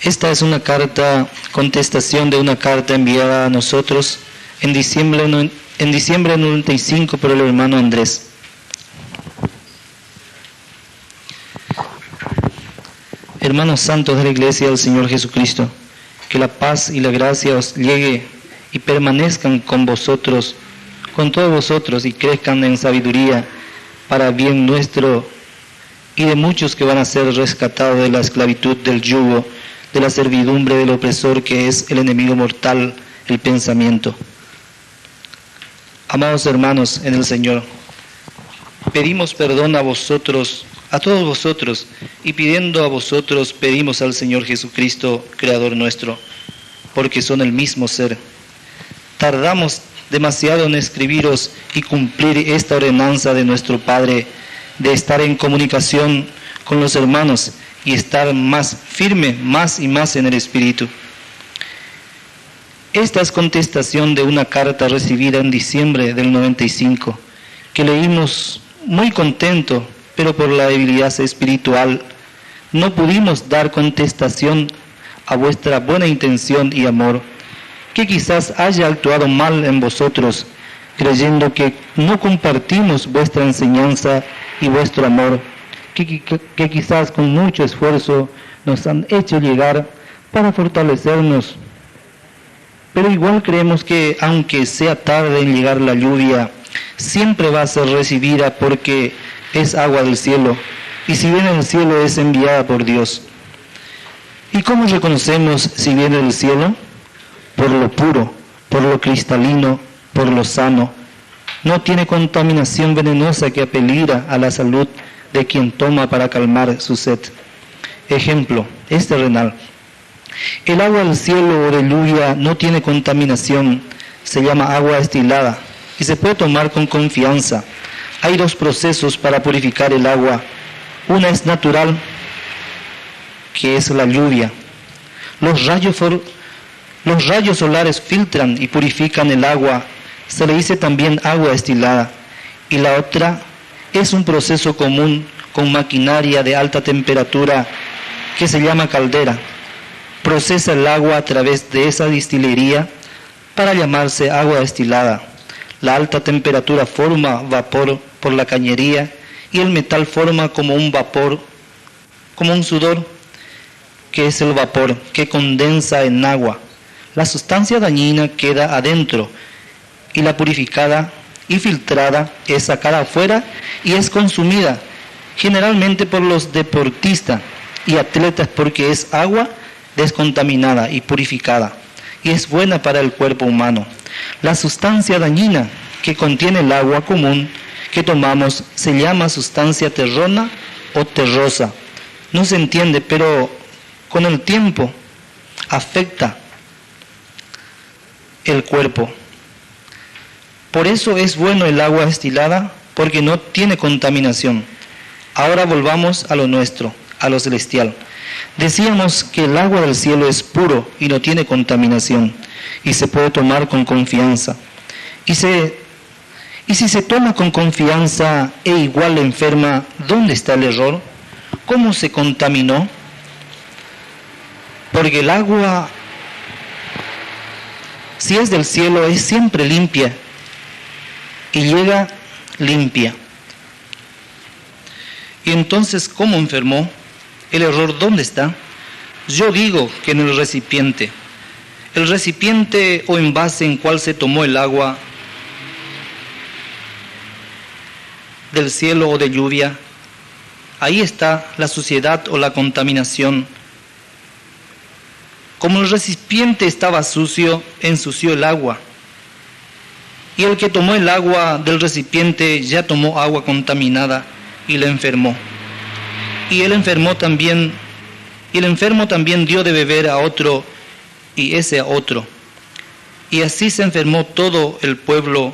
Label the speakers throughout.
Speaker 1: Esta es una contestación de una carta enviada a nosotros en diciembre de 95 por el hermano Andrés. Hermanos santos de la Iglesia del Señor Jesucristo, que la paz y la gracia os llegue y permanezcan con vosotros, con todos vosotros, y crezcan en sabiduría para bien nuestro y de muchos que van a ser rescatados de la esclavitud del yugo, de la servidumbre del opresor que es el enemigo mortal, el pensamiento. Amados hermanos en el Señor, pedimos perdón a vosotros, a todos vosotros, y pidiendo a vosotros pedimos al Señor Jesucristo, Creador nuestro, porque son el mismo ser. Tardamos demasiado en escribiros y cumplir esta ordenanza de nuestro Padre, de estar en comunicación con los hermanos y estar más firme, más y más en el Espíritu. Esta es contestación de una carta recibida en diciembre del 95, que leímos muy contento, pero por la debilidad espiritual no pudimos dar contestación a vuestra buena intención y amor, que quizás haya actuado mal en vosotros, creyendo que no compartimos vuestra enseñanza y vuestro amor, que quizás con mucho esfuerzo nos han hecho llegar para fortalecernos. Pero igual creemos que aunque sea tarde en llegar la lluvia, siempre va a ser recibida porque es agua del cielo, y si viene del cielo es enviada por Dios. ¿Y cómo reconocemos si viene del cielo? Por lo puro, por lo cristalino, por lo sano. No tiene contaminación venenosa que apeligra a la salud de quien toma para calmar su sed. Ejemplo, es terrenal. El agua del cielo o de lluvia no tiene contaminación, se llama agua destilada y se puede tomar con confianza. Hay dos procesos para purificar el agua. Una es natural, que es la lluvia. Los rayos solares filtran y purifican el agua, se le dice también agua destilada. Y la otra es un proceso común con maquinaria de alta temperatura que se llama caldera. Procesa el agua a través de esa destilería para llamarse agua destilada. La alta temperatura forma vapor por la cañería y el metal forma como un vapor, como un sudor, que es el vapor que condensa en agua. La sustancia dañina queda adentro y la purificada y filtrada es sacada afuera y es consumida generalmente por los deportistas y atletas porque es agua descontaminada y purificada y es buena para el cuerpo humano. La sustancia dañina que contiene el agua común que tomamos se llama sustancia terrona o terrosa. No se entiende, pero con el tiempo afecta el cuerpo. Por eso es bueno el agua destilada, porque no tiene contaminación. Ahora volvamos a lo nuestro, a lo celestial. Decíamos que el agua del cielo es puro y no tiene contaminación, y se puede tomar con confianza. Y si se toma con confianza e igual enferma, ¿dónde está el error? ¿Cómo se contaminó? Porque el agua, si es del cielo, es siempre limpia y llega limpia. Y entonces, ¿cómo enfermó? ¿El error dónde está? Yo digo que en el recipiente. El recipiente o envase en cual se tomó el agua del cielo o de lluvia, ahí está la suciedad o la contaminación. Como el recipiente estaba sucio, ensució el agua. Y el que tomó el agua del recipiente ya tomó agua contaminada y le enfermó. Y el enfermo también dio de beber a otro y ese a otro. Y así se enfermó todo el pueblo.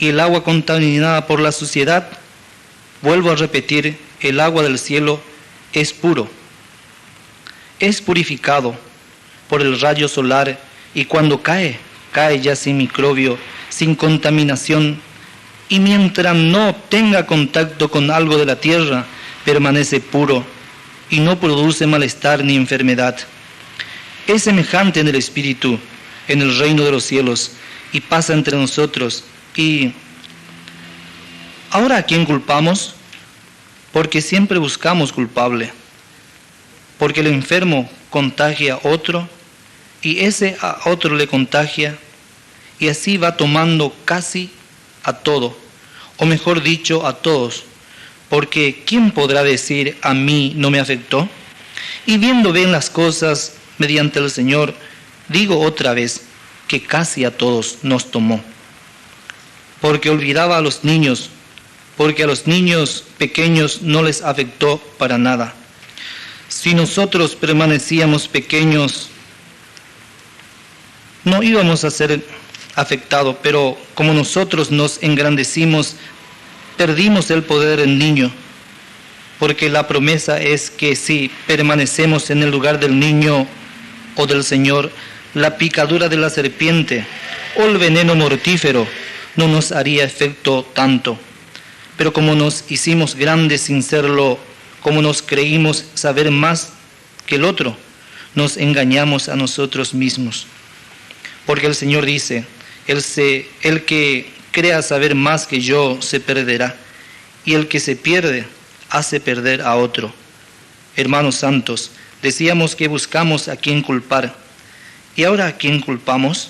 Speaker 1: Y el agua contaminada por la suciedad, vuelvo a repetir, el agua del cielo es puro. Es purificado por el rayo solar y cuando cae ya sin microbio, sin contaminación, y mientras no tenga contacto con algo de la tierra, permanece puro y no produce malestar ni enfermedad. es semejante en el Espíritu, en el reino de los cielos, y pasa entre nosotros. Y ahora, ¿a quién culpamos? Porque siempre buscamos culpable. Porque el enfermo contagia a otro, y ese a otro le contagia, y así va tomando casi a todo, o mejor dicho, a todos. Porque ¿quién podrá decir a mí no me afectó? Y viendo bien las cosas mediante el Señor, digo otra vez que casi a todos nos tomó. Porque olvidaba a los niños, porque a los niños pequeños no les afectó para nada. Si nosotros permanecíamos pequeños, no íbamos a ser afectados, pero como nosotros nos engrandecimos, perdimos el poder del niño, porque la promesa es que si permanecemos en el lugar del niño o del Señor, la picadura de la serpiente o el veneno mortífero no nos haría efecto tanto. Pero como nos hicimos grandes sin serlo, como nos creímos saber más que el otro, nos engañamos a nosotros mismos. Porque el Señor dice, el que crea saber más que yo se perderá, y el que se pierde hace perder a otro. Hermanos santos, decíamos que buscamos a quién culpar. ¿Y ahora a quién culpamos?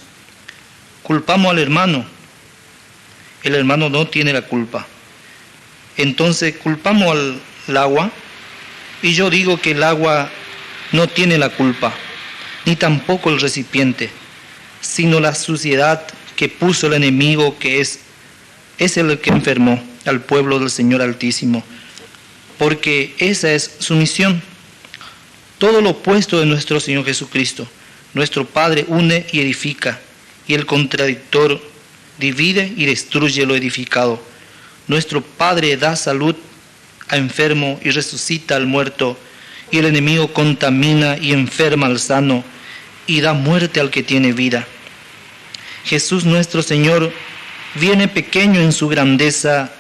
Speaker 1: Culpamos al hermano. El hermano no tiene la culpa. Entonces culpamos al agua, y yo digo que el agua no tiene la culpa, ni tampoco el recipiente, sino la suciedad que puso el enemigo, que es el que enfermó al pueblo del Señor Altísimo, porque esa es su misión. Todo lo opuesto de nuestro Señor Jesucristo. Nuestro Padre une y edifica, y el contradictor divide y destruye lo edificado. Nuestro Padre da salud a enfermo y resucita al muerto, y el enemigo contamina y enferma al sano, y da muerte al que tiene vida. Jesús nuestro Señor viene pequeño en su grandeza,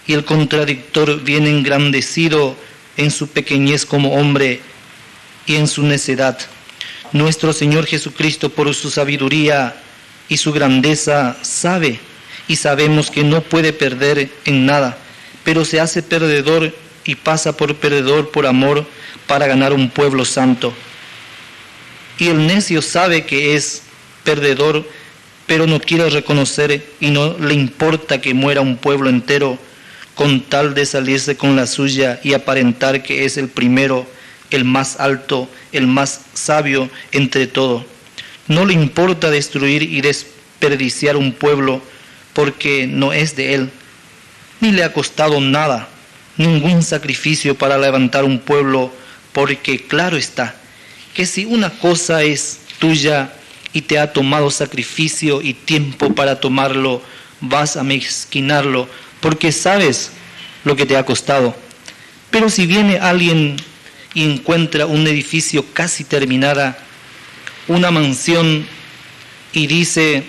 Speaker 1: y el contradictor viene engrandecido en su pequeñez como hombre y en su necedad. Nuestro Señor Jesucristo, por su sabiduría y su grandeza, sabe y sabemos que no puede perder en nada, pero se hace perdedor y pasa por perdedor por amor para ganar un pueblo santo. Y el necio sabe que es perdedor, pero no quiere reconocer y no le importa que muera un pueblo entero con tal de salirse con la suya y aparentar que es el primero, el más alto, el más sabio entre todos. No le importa destruir y desperdiciar un pueblo porque no es de él, ni le ha costado nada, ningún sacrificio para levantar un pueblo, porque claro está que si una cosa es tuya y te ha tomado sacrificio y tiempo para tomarlo, vas a mezquinarlo, porque sabes lo que te ha costado. Pero si viene alguien y encuentra un edificio casi terminada, una mansión, y dice,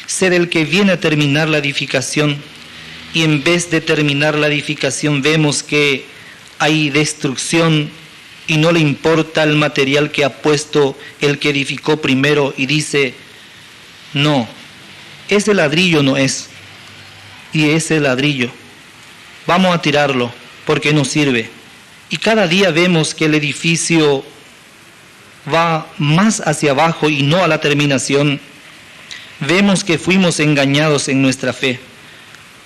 Speaker 1: sé del que viene a terminar la edificación, y en vez de terminar la edificación vemos que hay destrucción y no le importa el material que ha puesto el que edificó primero, y dice, no, ese ladrillo no es, y ese ladrillo vamos a tirarlo porque no sirve. Y cada día vemos que el edificio va más hacia abajo y no a la terminación. Vemos que fuimos engañados en nuestra fe,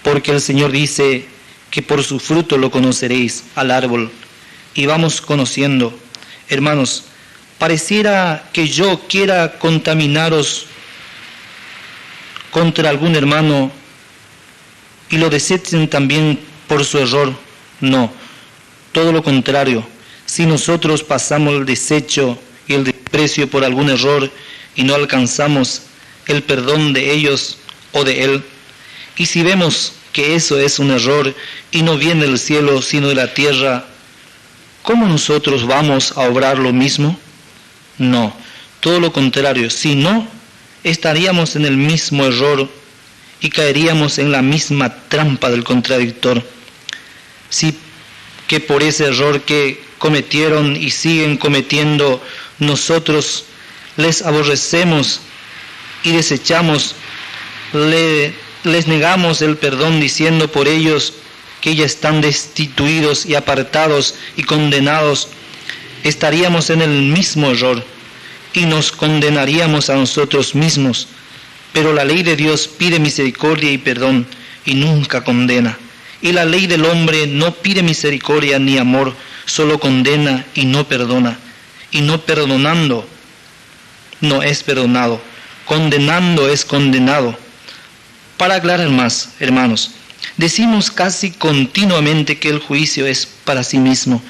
Speaker 1: porque el Señor dice que por su fruto lo conoceréis al árbol, y vamos conociendo. Hermanos, pareciera que yo quiera contaminaros contra algún hermano y lo desechen también por su error. No, todo lo contrario. Si nosotros pasamos el desecho y el desprecio por algún error y no alcanzamos el perdón de ellos o de él, y si vemos que eso es un error y no viene del cielo sino de la tierra, ¿cómo nosotros vamos a obrar lo mismo? No, todo lo contrario. Si no, estaríamos en el mismo error y caeríamos en la misma trampa del contradictor. Si que por ese error que cometieron y siguen cometiendo, nosotros les aborrecemos y desechamos, les negamos el perdón diciendo por ellos que ya están destituidos y apartados y condenados, estaríamos en el mismo error y nos condenaríamos a nosotros mismos. Pero la ley de Dios pide misericordia y perdón y nunca condena. Y la ley del hombre no pide misericordia ni amor, solo condena y no perdona. Y no perdonando no es perdonado, condenando es condenado. Para aclarar más, hermanos, decimos casi continuamente que el juicio es para sí mismo.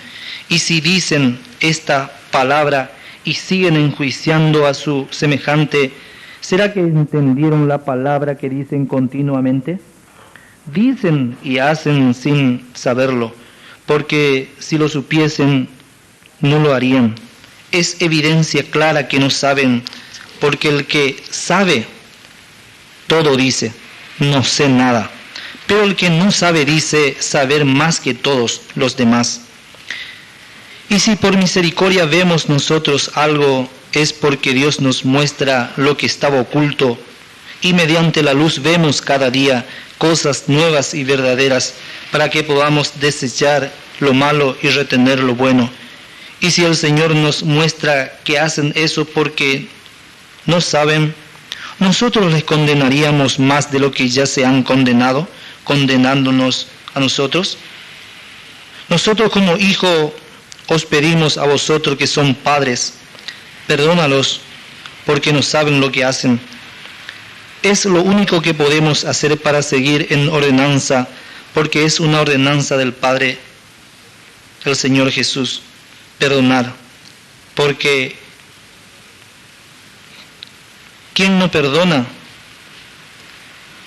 Speaker 1: Y si dicen esta palabra y siguen enjuiciando a su semejante, ¿será que entendieron la palabra que dicen continuamente? Dicen y hacen sin saberlo, porque si lo supiesen, no lo harían. Es evidencia clara que no saben, porque el que sabe, todo dice, no sé nada. Pero el que no sabe dice saber más que todos los demás. Y si por misericordia vemos nosotros algo, es porque Dios nos muestra lo que estaba oculto, y mediante la luz vemos cada día cosas nuevas y verdaderas, para que podamos desechar lo malo y retener lo bueno. Y si el Señor nos muestra que hacen eso porque no saben, nosotros les condenaríamos más de lo que ya se han condenado, condenándonos a nosotros. Nosotros como hijos os pedimos a vosotros que son padres, perdónalos porque no saben lo que hacen. Es lo único que podemos hacer para seguir en ordenanza, porque es una ordenanza del Padre, el Señor Jesús, perdonar. Porque ¿quién no perdona?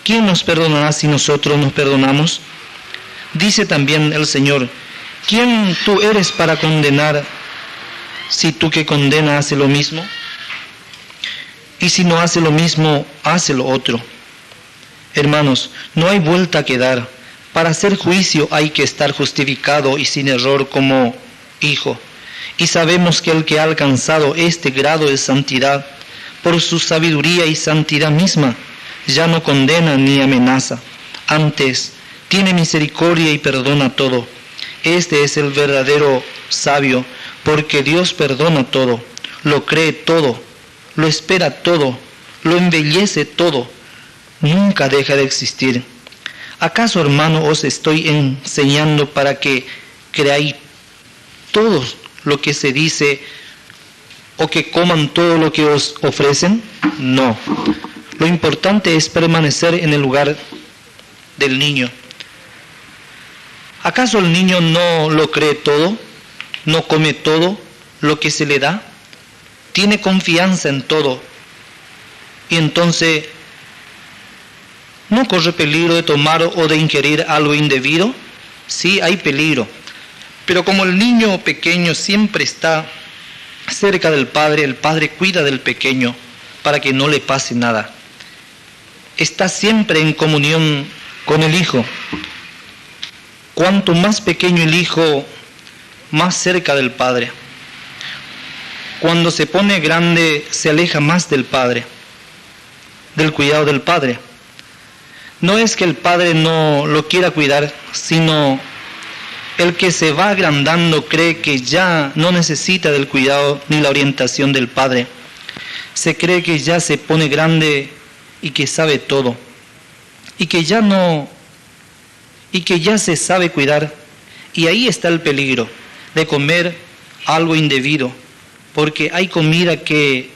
Speaker 1: ¿Quién nos perdonará si nosotros nos perdonamos? Dice también el Señor, ¿quién tú eres para condenar si tú que condenas hace lo mismo? Y si no hace lo mismo, hace lo otro. Hermanos, no hay vuelta que dar. Para hacer juicio hay que estar justificado y sin error como hijo. Y sabemos que el que ha alcanzado este grado de santidad, por su sabiduría y santidad misma, ya no condena ni amenaza. Antes, tiene misericordia y perdona todo. Este es el verdadero sabio, porque Dios perdona todo, lo cree todo, lo espera todo, lo embellece todo, nunca deja de existir. ¿Acaso, hermano, os estoy enseñando para que creáis todo lo que se dice o que coman todo lo que os ofrecen? No. Lo importante es permanecer en el lugar del niño. ¿Acaso el niño no lo cree todo? ¿No come todo lo que se le da? Tiene confianza en todo. Y entonces, ¿no corre peligro de tomar o de ingerir algo indebido? Sí, hay peligro. Pero como el niño pequeño siempre está cerca del Padre, el Padre cuida del pequeño para que no le pase nada. Está siempre en comunión con el Hijo. Cuanto más pequeño el Hijo, más cerca del Padre. Cuando se pone grande, se aleja más del Padre, del cuidado del Padre. No es que el Padre no lo quiera cuidar, sino el que se va agrandando cree que ya no necesita del cuidado ni la orientación del Padre. Se cree que ya se pone grande y que sabe todo, y que ya se sabe cuidar. Y ahí está el peligro de comer algo indebido, porque hay comida que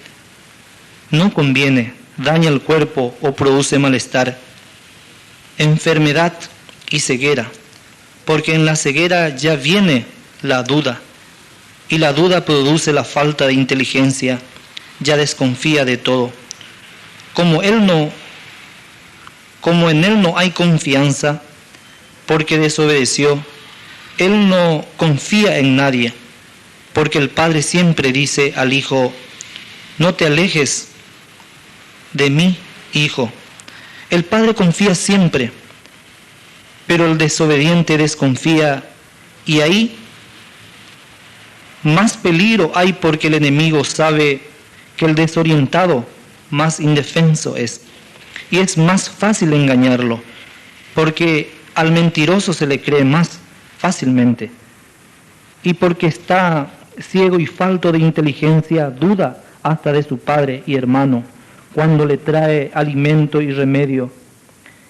Speaker 1: no conviene, daña el cuerpo o produce malestar, enfermedad y ceguera, porque en la ceguera ya viene la duda, y la duda produce la falta de inteligencia, ya desconfía de todo. Como en él no hay confianza, porque desobedeció, él no confía en nadie, porque el Padre siempre dice al Hijo, no te alejes de mí, Hijo. El Padre confía siempre, pero el desobediente desconfía Y ahí más peligro hay porque el enemigo sabe que el desorientado más indefenso es. Y es más fácil engañarlo, porque al mentiroso se le cree más fácilmente. Y porque está ciego y falto de inteligencia, duda hasta de su padre y hermano, cuando le trae alimento y remedio.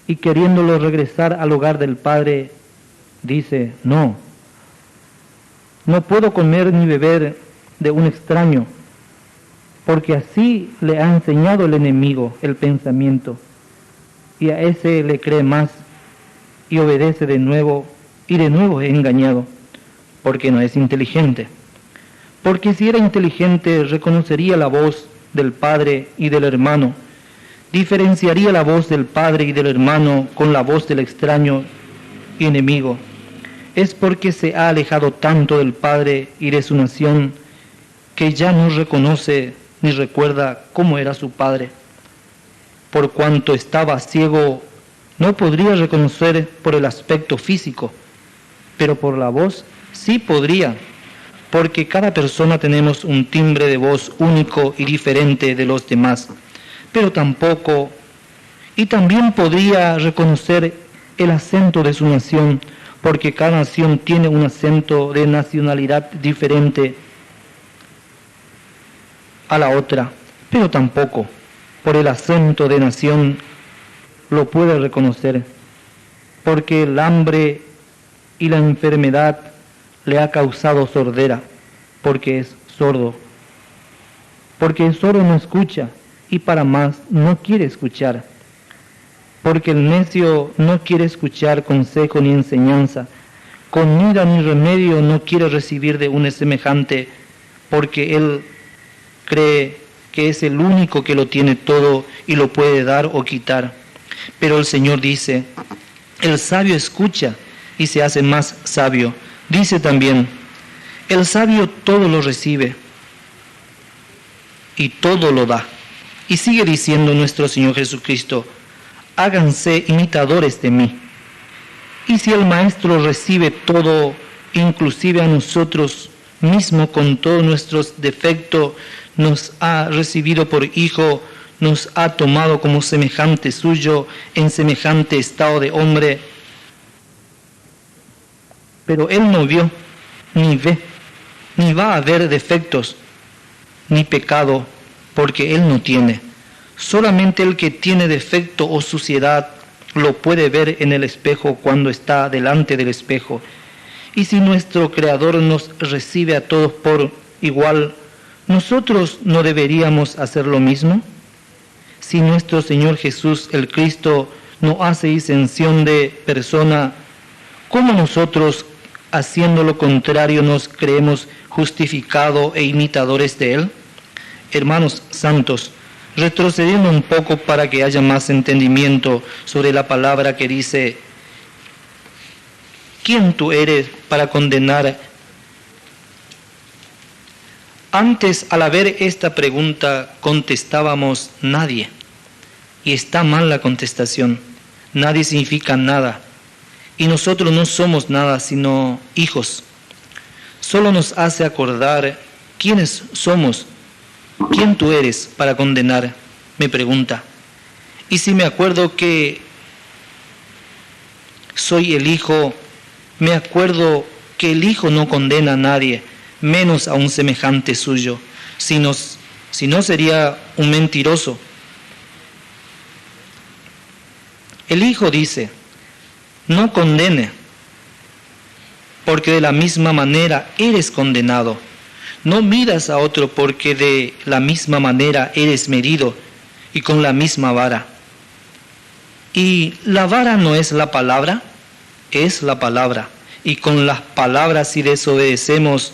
Speaker 1: Y queriéndolo regresar al hogar del padre, dice, no puedo comer ni beber de un extraño, porque así le ha enseñado el enemigo el pensamiento, y a ese le cree más y obedece de nuevo, y de nuevo es engañado, porque no es inteligente. Porque si era inteligente, reconocería la voz del padre y del hermano, diferenciaría la voz del padre y del hermano con la voz del extraño y enemigo. Es porque se ha alejado tanto del padre y de su nación que ya no reconoce ni recuerda cómo era su padre. Por cuanto estaba ciego, no podría reconocer por el aspecto físico, pero por la voz sí podría, porque cada persona tenemos un timbre de voz único y diferente de los demás, pero tampoco, y también podría reconocer el acento de su nación, porque cada nación tiene un acento de nacionalidad diferente a la otra, pero tampoco por el acento de nación lo puede reconocer, porque el hambre y la enfermedad le ha causado sordera, porque es sordo. Porque el sordo no escucha y para más no quiere escuchar. Porque el necio no quiere escuchar consejo ni enseñanza, comida ni remedio no quiere recibir de un semejante, porque él cree que es el único que lo tiene todo y lo puede dar o quitar. Pero el Señor dice, el sabio escucha y se hace más sabio. Dice también, el sabio todo lo recibe y todo lo da. Y sigue diciendo nuestro Señor Jesucristo, háganse imitadores de mí. Y si el Maestro recibe todo, inclusive a nosotros mismos con todos nuestros defectos, nos ha recibido por hijo, nos ha tomado como semejante suyo, en semejante estado de hombre. Pero Él no vio, ni ve, ni va a ver defectos, ni pecado, porque Él no tiene. Solamente el que tiene defecto o suciedad lo puede ver en el espejo cuando está delante del espejo. Y si nuestro Creador nos recibe a todos por igual, ¿nosotros no deberíamos hacer lo mismo? Si nuestro Señor Jesús, el Cristo, no hace distinción de persona, ¿cómo nosotros, haciendo lo contrario, nos creemos justificados e imitadores de Él? Hermanos santos, retrocediendo un poco para que haya más entendimiento sobre la palabra que dice, ¿quién tú eres para condenar? Antes, al haber esta pregunta, contestábamos nadie. Y está mal la contestación. Nadie significa nada. Y nosotros no somos nada, sino hijos. Solo nos hace acordar quiénes somos. ¿Quién tú eres para condenar? Me pregunta. Y si me acuerdo que soy el hijo, me acuerdo que el hijo no condena a nadie, menos a un semejante suyo, si no sería un mentiroso. El hijo dice, no condene, porque de la misma manera eres condenado. No midas a otro, porque de la misma manera eres medido, y con la misma vara. Y la vara no es la palabra, es la palabra. Y con las palabras, si desobedecemos,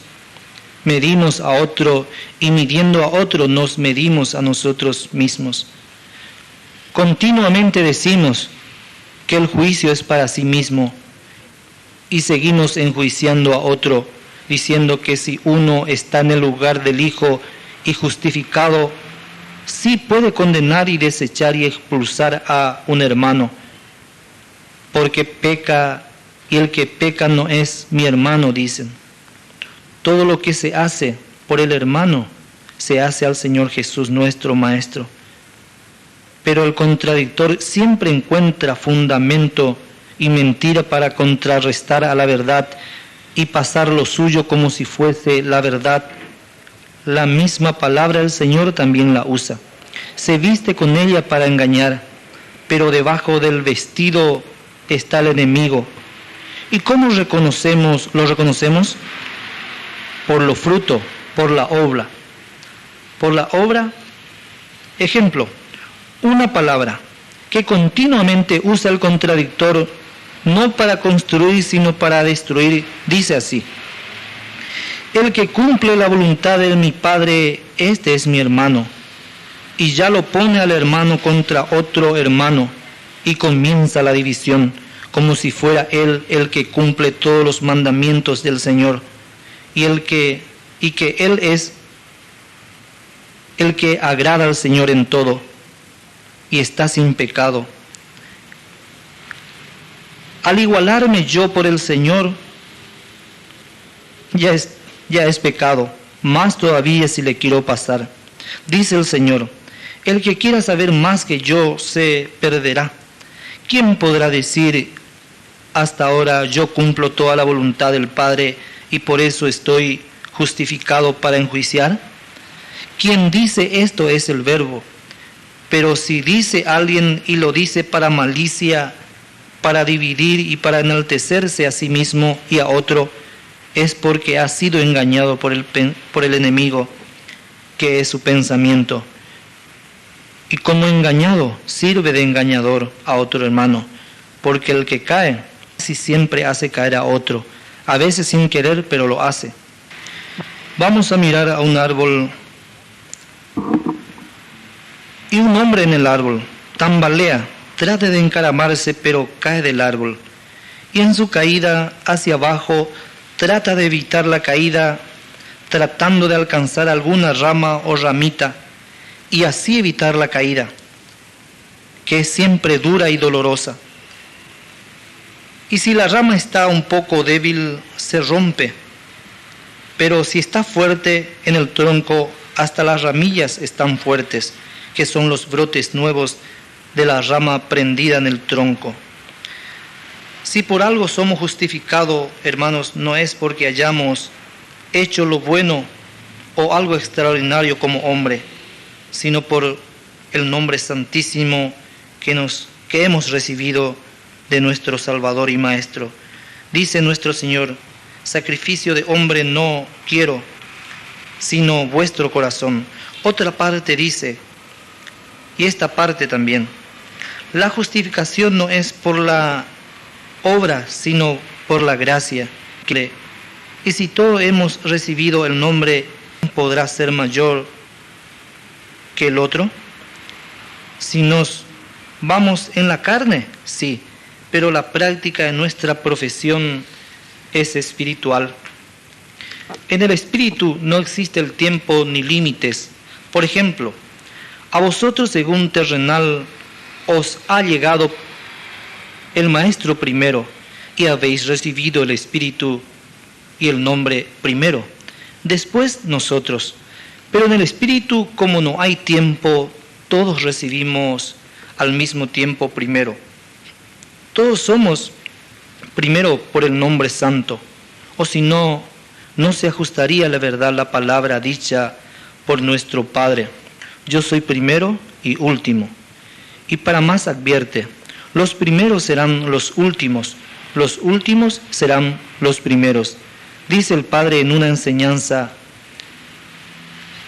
Speaker 1: medimos a otro, y midiendo a otro nos medimos a nosotros mismos. Continuamente decimos que el juicio es para sí mismo, y seguimos enjuiciando a otro, diciendo que si uno está en el lugar del Hijo y justificado, sí puede condenar y desechar y expulsar a un hermano, porque peca y el que peca no es mi hermano, dicen. Todo lo que se hace por el hermano se hace al Señor Jesús, nuestro Maestro. Pero el contradictor siempre encuentra fundamento y mentira para contrarrestar a la verdad y pasar lo suyo como si fuese la verdad. La misma palabra el Señor también la usa. Se viste con ella para engañar, pero debajo del vestido está el enemigo. ¿Y cómo lo reconocemos? Por lo fruto, por la obra. Por la obra, ejemplo, una palabra que continuamente usa el contradictor, no para construir, sino para destruir, dice así: el que cumple la voluntad de mi Padre, este es mi hermano. Y ya lo pone al hermano contra otro hermano, y comienza la división, como si fuera él el que cumple todos los mandamientos del Señor, y que él es el que agrada al Señor en todo, y está sin pecado. Al igualarme yo por el Señor, ya es pecado, más todavía si le quiero pasar. Dice el Señor: el que quiera saber más que yo se perderá. ¿Quién podrá decir hasta ahora yo cumplo toda la voluntad del Padre y por eso estoy justificado para enjuiciar? Quien dice esto es el Verbo. Pero si dice alguien y lo dice para malicia, para dividir y para enaltecerse a sí mismo y a otro, es porque ha sido engañado por el enemigo, que es su pensamiento. Y como engañado, sirve de engañador a otro hermano, porque el que cae casi siempre hace caer a otro, a veces sin querer, pero lo hace. Vamos a mirar a un árbol y un hombre en el árbol tambalea, trata de encaramarse, pero cae del árbol. Y en su caída hacia abajo trata de evitar la caída, tratando de alcanzar alguna rama o ramita, y así evitar la caída, que es siempre dura y dolorosa. Y si la rama está un poco débil, se rompe, pero si está fuerte en el tronco, hasta las ramillas están fuertes, que son los brotes nuevos de la rama prendida en el tronco. Si por algo somos justificados, hermanos, no es porque hayamos hecho lo bueno o algo extraordinario como hombre, sino por el nombre santísimo que hemos recibido de nuestro Salvador y Maestro. Dice nuestro Señor: sacrificio de hombre no quiero, sino vuestro corazón. Otra parte dice, y esta parte también: la justificación no es por la obra, sino por la gracia. Y si todos hemos recibido el nombre, ¿podrá ser mayor que el otro? Si nos vamos en la carne, sí, pero la práctica de nuestra profesión es espiritual. En el espíritu no existe el tiempo ni límites. Por ejemplo, a vosotros según terrenal os ha llegado el Maestro primero y habéis recibido el Espíritu y el nombre primero, después nosotros. Pero en el Espíritu, como no hay tiempo, todos recibimos al mismo tiempo primero. Todos somos primero por el nombre santo, o si no, no se ajustaría a la verdad la palabra dicha por nuestro Padre: yo soy primero y último. Y para más advierte: los primeros serán los últimos serán los primeros. Dice el Padre en una enseñanza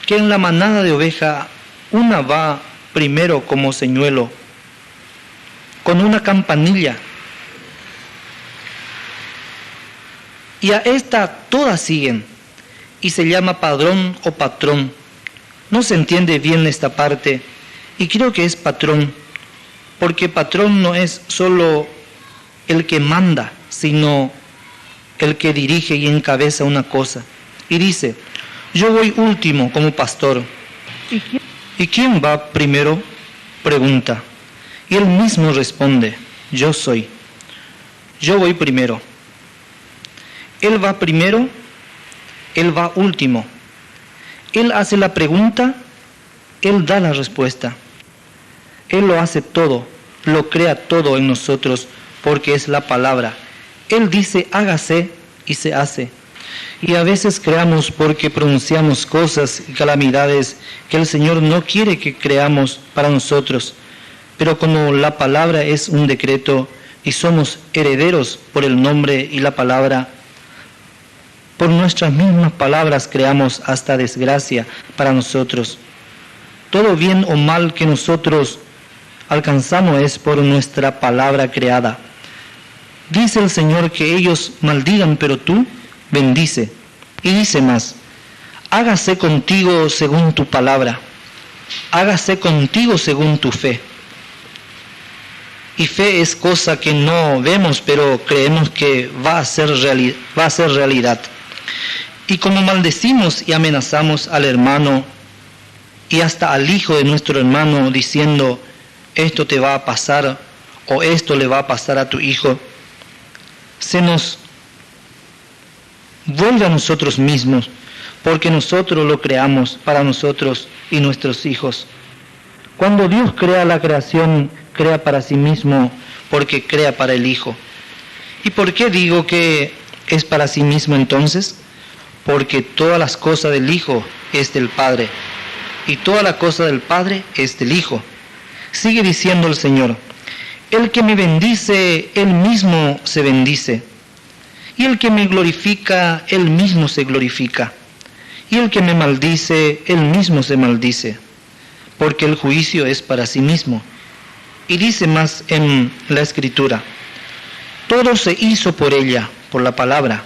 Speaker 1: que en la manada de oveja una va primero como señuelo, con una campanilla, y a esta todas siguen, y se llama padrón o patrón. No se entiende bien esta parte, y creo que es patrón, porque patrón no es solo el que manda, sino el que dirige y encabeza una cosa. Y dice: yo voy último como pastor. ¿Y quién va primero?, pregunta. Y él mismo responde: yo soy. yo voy primero. Él va primero, Él va último. Él hace la pregunta, Él da la respuesta. Él lo hace todo, lo crea todo en nosotros, porque es la palabra. Él dice, hágase, y se hace. Y a veces creamos porque pronunciamos cosas y calamidades que el Señor no quiere que creamos para nosotros. Pero como la palabra es un decreto y somos herederos por el nombre y la palabra, por nuestras mismas palabras creamos hasta desgracia para nosotros. Todo bien o mal que nosotros alcanzamos es por nuestra palabra creada. Dice el Señor que ellos maldigan, pero tú bendice. Y dice más, hágase contigo según tu palabra, hágase contigo según tu fe. Y fe es cosa que no vemos, pero creemos que va a ser realidad. Y como maldecimos y amenazamos al hermano y hasta al hijo de nuestro hermano diciendo, esto te va a pasar o esto le va a pasar a tu hijo, se nos vuelve a nosotros mismos, porque nosotros lo creamos para nosotros y nuestros hijos. Cuando Dios crea la creación, crea para sí mismo, porque crea para el Hijo. ¿Y por qué digo que es para sí mismo entonces? Porque todas las cosas del Hijo es del Padre, y toda la cosa del Padre es del Hijo. Sigue diciendo el Señor, el que me bendice, él mismo se bendice. Y el que me glorifica, él mismo se glorifica. Y el que me maldice, él mismo se maldice. Porque el juicio es para sí mismo. Y dice más en la Escritura, todo se hizo por ella, por la palabra.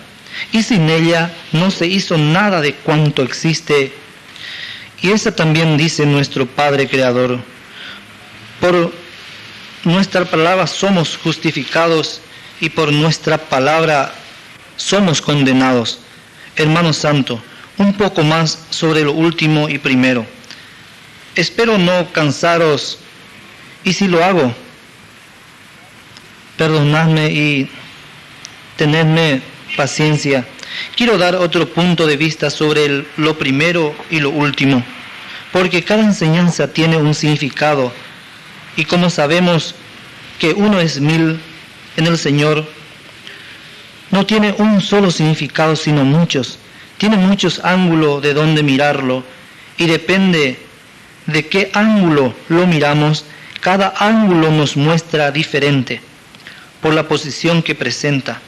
Speaker 1: Y sin ella no se hizo nada de cuanto existe. Y esa también dice nuestro Padre Creador. Por nuestra palabra somos justificados y por nuestra palabra somos condenados. Hermano santo, un poco más sobre lo último y primero. Espero no cansaros, y si lo hago, perdonadme y tenedme paciencia. Quiero dar otro punto de vista sobre lo primero y lo último, porque cada enseñanza tiene un significado. Y como sabemos que uno es 1000 en el Señor, no tiene un solo significado, sino muchos. Tiene muchos ángulos de donde mirarlo, y depende de qué ángulo lo miramos, cada ángulo nos muestra diferente, por la posición que presenta.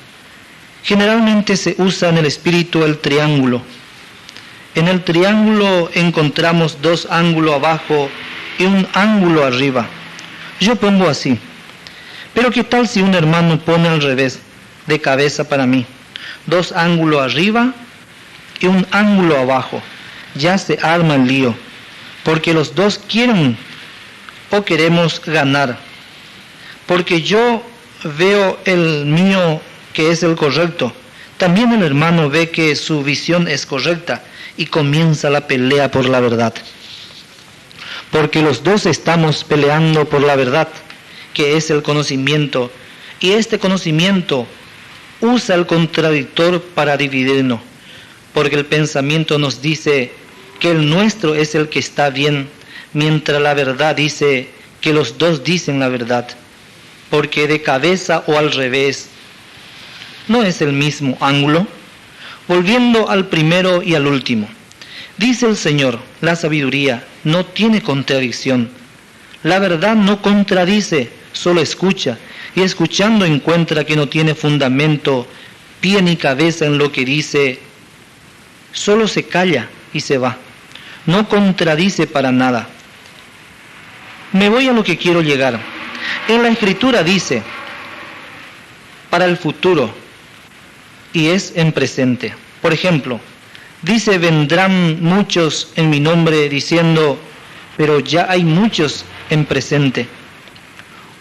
Speaker 1: Generalmente se usa en el espíritu el triángulo. En el triángulo encontramos 2 ángulos abajo y un ángulo arriba. Yo pongo así, pero ¿qué tal si un hermano pone al revés, de cabeza para mí? 2 ángulos arriba y un ángulo abajo. Ya se arma el lío, porque los dos quieren o queremos ganar. Porque yo veo el mío que es el correcto, también el hermano ve que su visión es correcta y comienza la pelea por la verdad. Porque los dos estamos peleando por la verdad, que es el conocimiento, y este conocimiento usa el contradictor para dividirnos, porque el pensamiento nos dice que el nuestro es el que está bien, mientras la verdad dice que los dos dicen la verdad, porque de cabeza o al revés no es el mismo ángulo. Volviendo al primero y al último, dice el Señor, la sabiduría no tiene contradicción. La verdad no contradice, solo escucha, y escuchando encuentra que no tiene fundamento, pie ni cabeza en lo que dice, solo se calla y se va. No contradice para nada. Me voy a lo que quiero llegar. En la Escritura dice, para el futuro, y es en presente. Por ejemplo, dice, vendrán muchos en mi nombre diciendo, pero ya hay muchos en presente.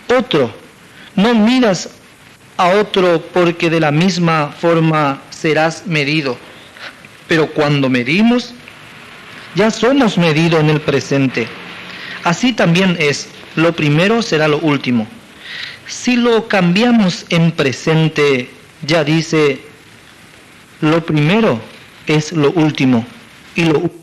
Speaker 1: Otro, no miras a otro porque de la misma forma serás medido. Pero cuando medimos, ya somos medidos en el presente. Así también es, lo primero será lo último. Si lo cambiamos en presente, ya dice, lo primero es lo último y lo último